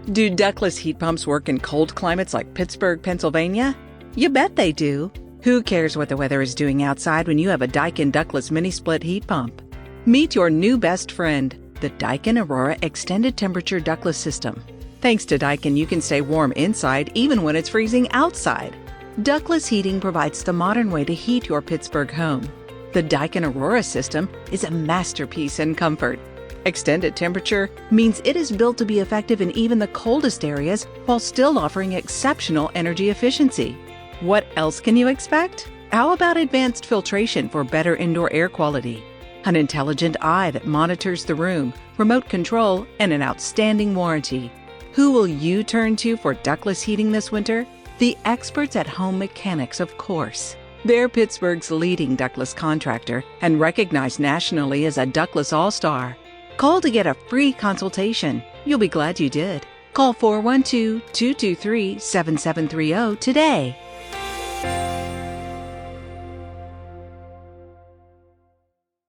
Do ductless heat pumps work in cold climates like Pittsburgh, Pennsylvania? You bet they do. Who cares what the weather is doing outside when you have a Daikin ductless mini-split heat pump? Meet your new best friend, the Daikin AURORA Extended Temperature Ductless System. Thanks to Daikin, you can stay warm inside even when it's freezing outside. Ductless heating provides the modern way to heat your Pittsburgh home. The Daikin AURORA system is a masterpiece in comfort. Extended temperature means it is built to be effective in even the coldest areas while still offering exceptional energy efficiency. What else can you expect? How about advanced filtration for better indoor air quality? An intelligent eye that monitors the room, remote control, and an outstanding warranty. Who will you turn to for ductless heating this winter? The experts at Home Mechanix, of course. They're Pittsburgh's leading ductless contractor and recognized nationally as a ductless all-star. Call to get a free consultation. You'll be glad you did. Call 412-223-7730 today.